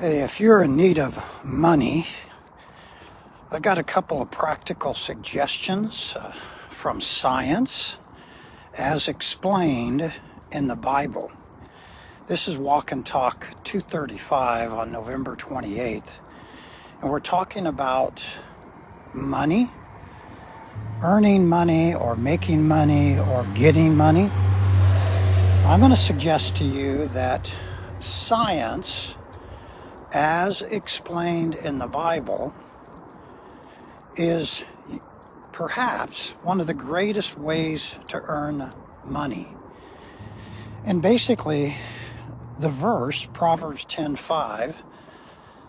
Hey, if you're in need of money, I got a couple of practical suggestions from science as explained in the Bible. This is Walk and Talk 235 on November 28th, and we're talking about money, earning money or making money or getting money. I'm going to suggest to you that science, as explained in the Bible, is perhaps one of the greatest ways to earn money. And basically, the verse, Proverbs 10:5,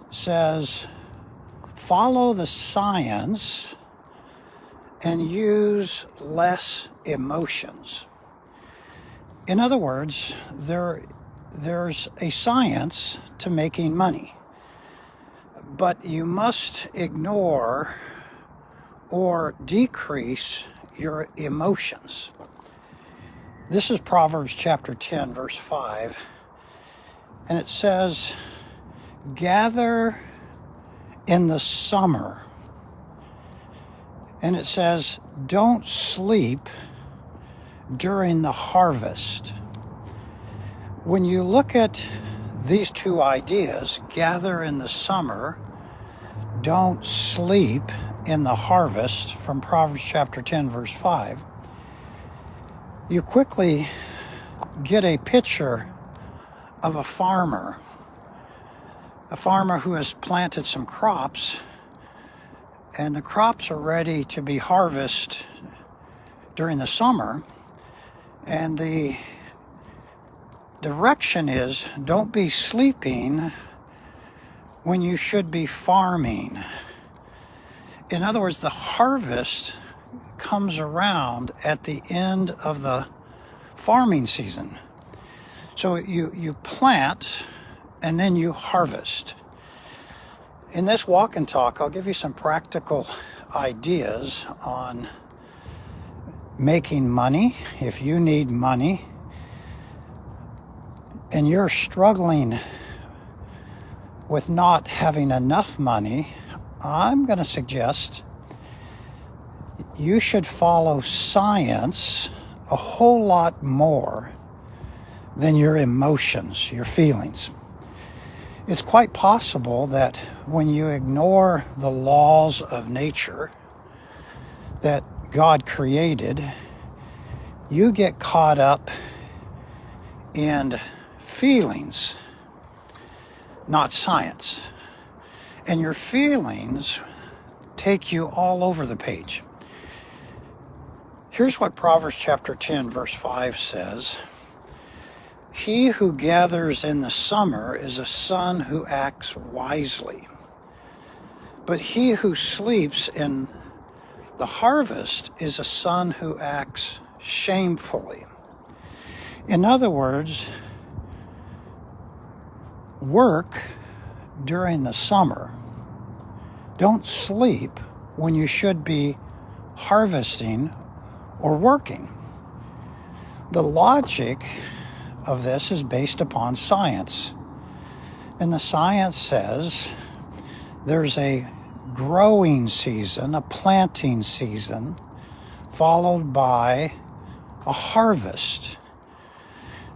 says, follow the science and use less emotions. In other words, there's a science to making money, but you must ignore or decrease your emotions. This is Proverbs chapter 10, verse 5, and it says, gather in the summer. And it says, don't sleep during the harvest. When you look at these two ideas, gather in the summer, don't sleep in the harvest, from Proverbs chapter 10, verse 5, you quickly get a picture of a farmer who has planted some crops, and the crops are ready to be harvested during the summer, and the direction is, don't be sleeping when you should be farming. In other words, the harvest comes around at the end of the farming season. So you plant and then you harvest. In this walk and talk, I'll give you some practical ideas on making money. If you need money and you're struggling with not having enough money, I'm going to suggest you should follow science a whole lot more than your emotions, your feelings. It's quite possible that when you ignore the laws of nature that God created, you get caught up in feelings, not science. And your feelings take you all over the page. Here's what Proverbs chapter 10, verse 5 says. He who gathers in the summer is a son who acts wisely, but he who sleeps in the harvest is a son who acts shamefully. In other words, work during the summer. Don't sleep when you should be harvesting or working. The logic of this is based upon science. And the science says there's a growing season, a planting season, followed by a harvest.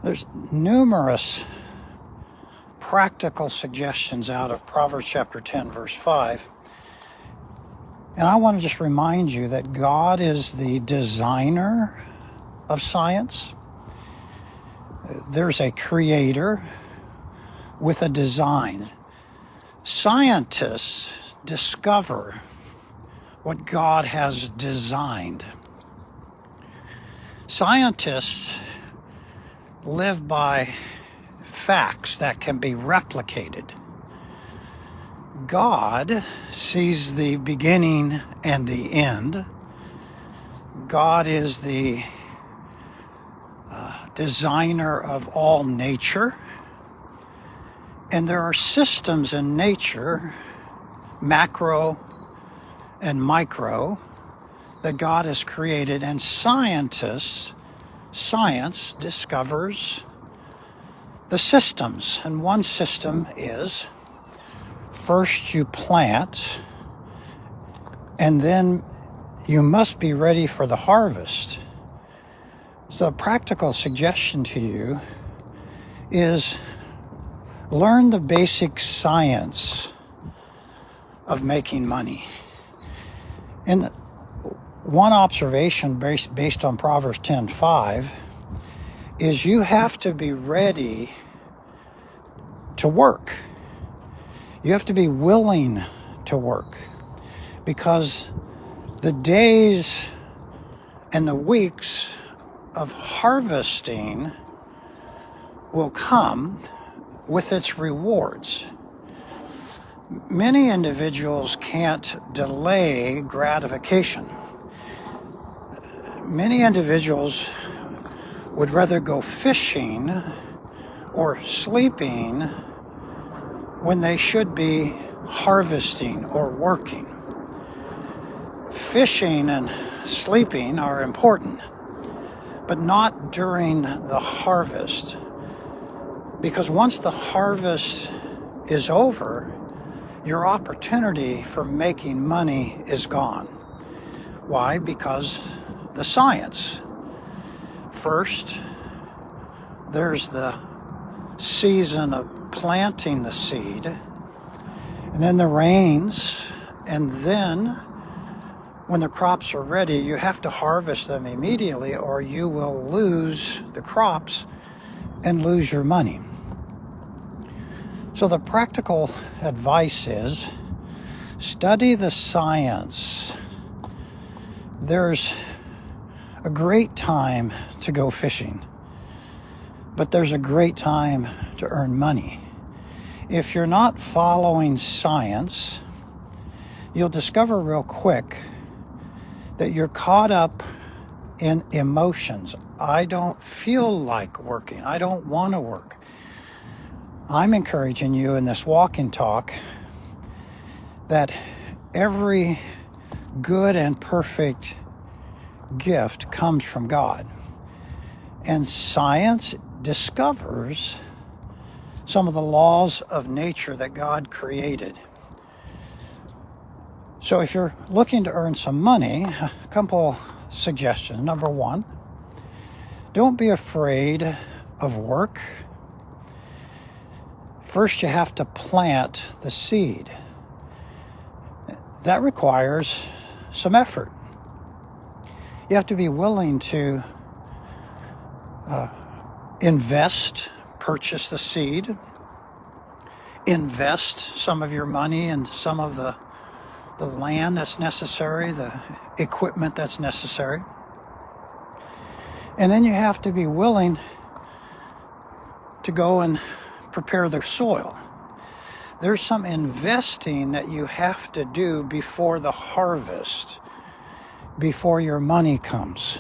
There's numerous practical suggestions out of Proverbs chapter 10, verse 5. And I want to just remind you that God is the designer of science. There's a creator with a design. Scientists discover what God has designed. Scientists live by facts that can be replicated. God sees the beginning and the end. God is the designer of all nature. And there are systems in nature, macro and micro, that God has created. And science discovers the systems. And one system is first you plant, and then you must be ready for the harvest. So a practical suggestion to you is learn the basic science of making money. And one observation based on Proverbs 10:5 is you have to be ready to work. You have to be willing to work, because the days and the weeks of harvesting will come with its rewards. Many individuals can't delay gratification. Many individuals would rather go fishing or sleeping when they should be harvesting or working. Fishing and sleeping are important, but not during the harvest. Because once the harvest is over, your opportunity for making money is gone. Why? Because the science. First, there's the season of planting the seed, and then the rains, and then when the crops are ready, you have to harvest them immediately, or you will lose the crops and lose your money. So the practical advice is study the science. There's a great time to go fishing, but there's a great time to earn money. If you're not following science, you'll discover real quick that you're caught up in emotions. I don't feel like working. I don't want to work. I'm encouraging you in this walk and talk that every good and perfect gift comes from God. And science discovers some of the laws of nature that God created. So if you're looking to earn some money, a couple suggestions. Number one, don't be afraid of work. First, you have to plant the seed. That requires some effort. You have to be willing to invest, purchase the seed, invest some of your money in some of the land that's necessary, the equipment that's necessary. And then you have to be willing to go and prepare the soil. There's some investing that you have to do before the harvest, before your money comes.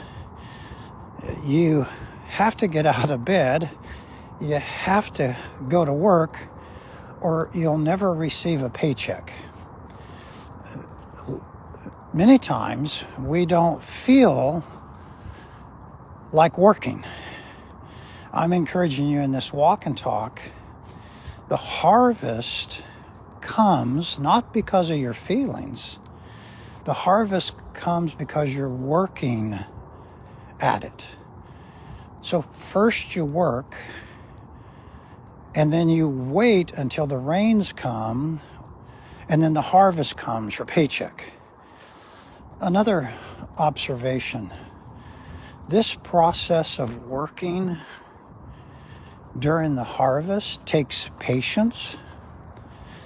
You have to get out of bed, you have to go to work, or you'll never receive a paycheck. Many times we don't feel like working. I'm encouraging you in this walk and talk. The harvest comes not because of your feelings. The harvest comes because you're working at it. So first you work, and then you wait until the rains come, and then the harvest comes, your paycheck. Another observation, this process of working during the harvest takes patience,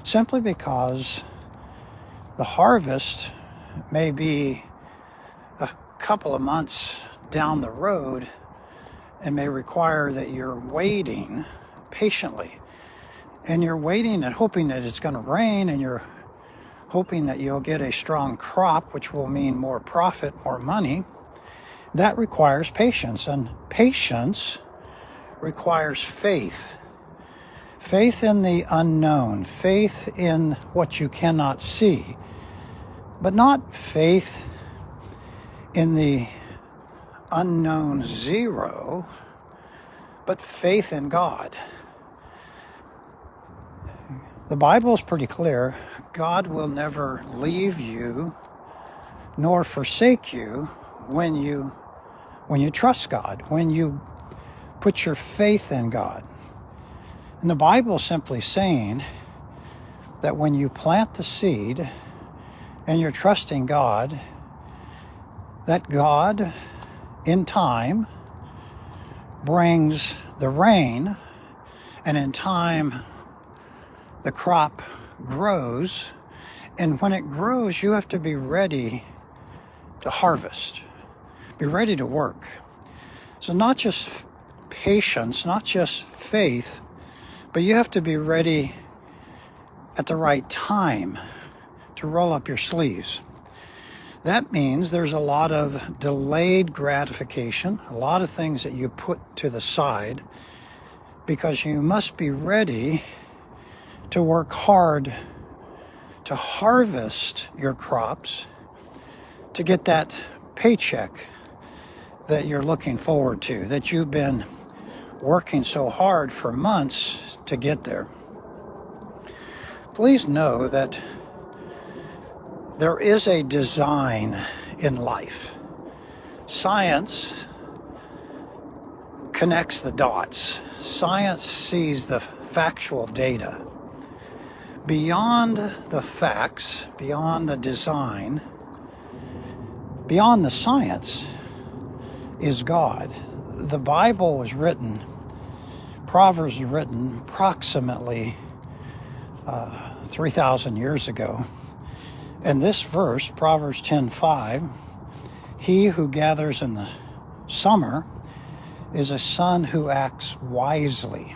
simply because the harvest may be a couple of months down the road and may require that you're waiting patiently. And you're waiting and hoping that it's going to rain, and you're hoping that you'll get a strong crop, which will mean more profit, more money. That requires patience, and patience requires faith. Faith in the unknown, faith in what you cannot see, but not faith in the unknown zero, but faith in God. The Bible is pretty clear. God will never leave you nor forsake you when you trust God, when you put your faith in God. And the Bible is simply saying that when you plant the seed and you're trusting God, that God in time brings the rain, and in time the crop grows, and when it grows you have to be ready to harvest, be ready to work. So not just patience, not just faith, but you have to be ready at the right time to roll up your sleeves. That means there's a lot of delayed gratification, a lot of things that you put to the side because you must be ready to work hard to harvest your crops, to get that paycheck that you're looking forward to, that you've been working so hard for months to get there. Please know that there is a design in life. Science connects the dots. Science sees the factual data. Beyond the facts, beyond the design, beyond the science is God. The Bible was written, Proverbs was written approximately 3,000 years ago. And this verse, Proverbs 10:5, he who gathers in the summer is a son who acts wisely.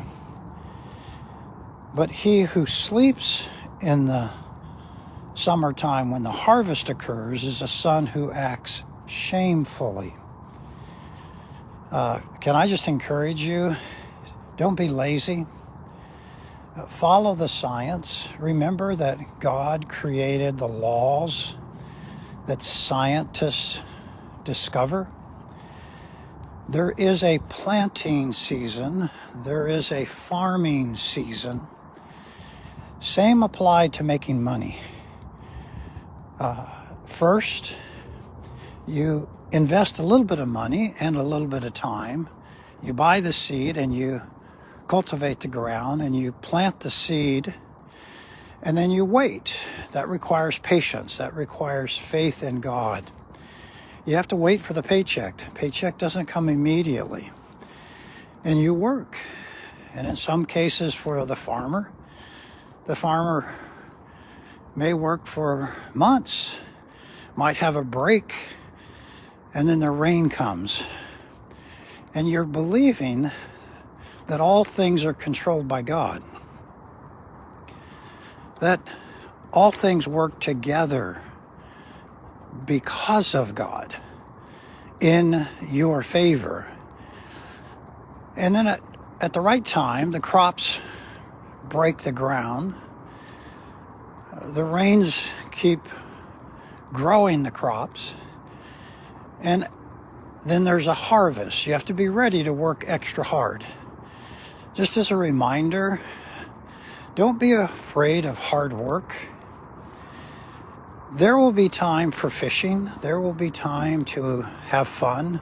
But he who sleeps in the summertime when the harvest occurs is a son who acts shamefully. Can I just encourage you? Don't be lazy. Follow the science. Remember that God created the laws that scientists discover. There is a planting season. There is a farming season. Same applied to making money. First, you invest a little bit of money and a little bit of time. You buy the seed and you cultivate the ground and you plant the seed, and then you wait. That requires patience. That requires faith in God. You have to wait for the paycheck. The paycheck doesn't come immediately. And you work. And in some cases for the farmer may work for months, might have a break, and then the rain comes. And you're believing that all things are controlled by God, that all things work together because of God in your favor. And then at the right time, the crops break the ground. The rains keep growing the crops. And then there's a harvest. You have to be ready to work extra hard. Just as a reminder, don't be afraid of hard work. There will be time for fishing. There will be time to have fun.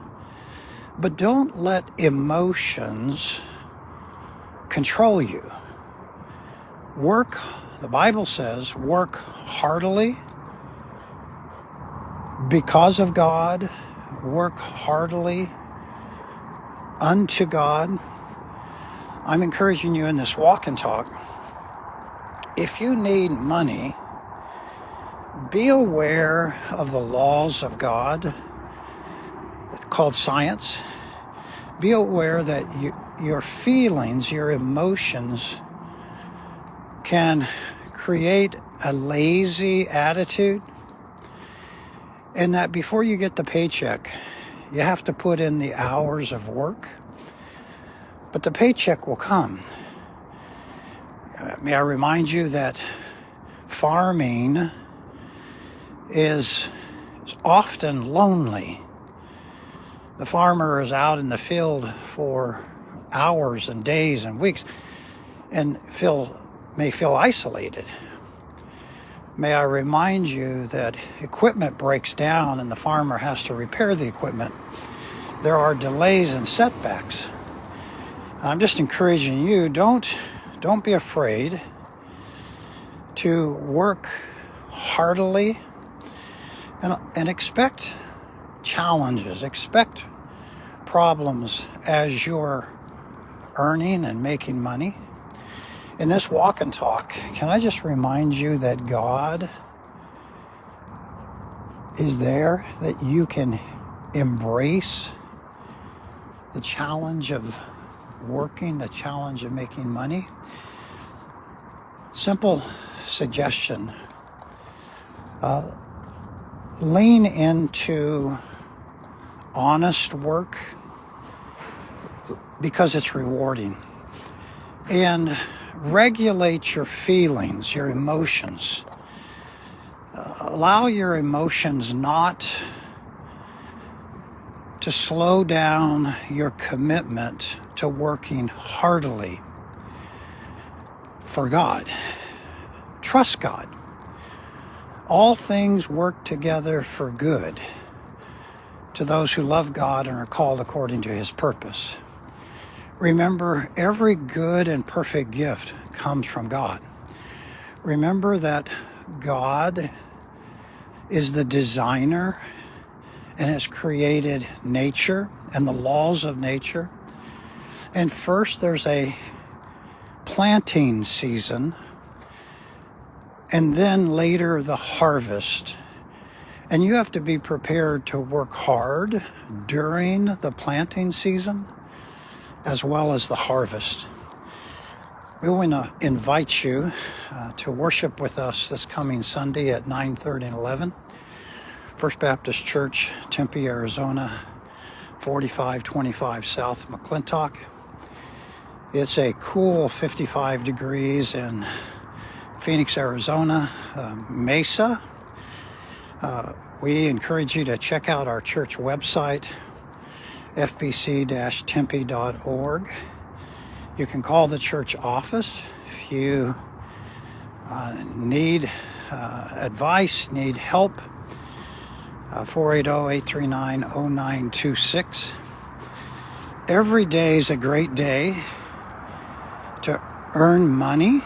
But don't let emotions control you. Work, the Bible says, work heartily because of God. Work heartily unto God. I'm encouraging you in this walk and talk. If you need money, be aware of the laws of God called science. Be aware that your feelings, your emotions can create a lazy attitude, and that before you get the paycheck, you have to put in the hours of work, but the paycheck will come. May I remind you that farming is often lonely. The farmer is out in the field for hours and days and weeks and feel may feel isolated. May I remind you that equipment breaks down and the farmer has to repair the equipment. There are delays and setbacks. I'm just encouraging you, don't be afraid to work heartily and expect challenges, expect problems as you're earning and making money. In this walk and talk, can I just remind you that God is there, that you can embrace the challenge of working, the challenge of making money. Simple suggestion. Lean into honest work because it's rewarding. And regulate your feelings, your emotions. Allow your emotions not to slow down your commitment to working heartily for God. Trust God. All things work together for good to those who love God and are called according to His purpose. Remember, every good and perfect gift comes from God. Remember that God is the designer and has created nature and the laws of nature. And first there's a planting season, and then later the harvest. And you have to be prepared to work hard during the planting season as well as the harvest. We want to invite you to worship with us this coming Sunday at 9:30 and 11. First Baptist Church, Tempe, Arizona, 4525 South McClintock. It's a cool 55 degrees in Phoenix, Arizona, Mesa. We encourage you to check out our church website, fbc-tempe.org. You can call the church office if you need advice, need help, 480-839-0926. Every day is a great day to earn money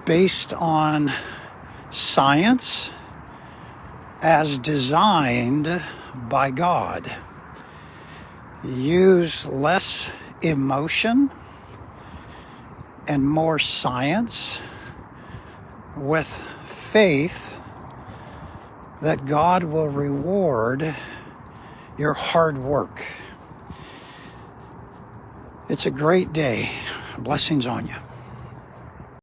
based on science as designed by God. Use less emotion and more science with faith that God will reward your hard work. It's a great day. Blessings on you.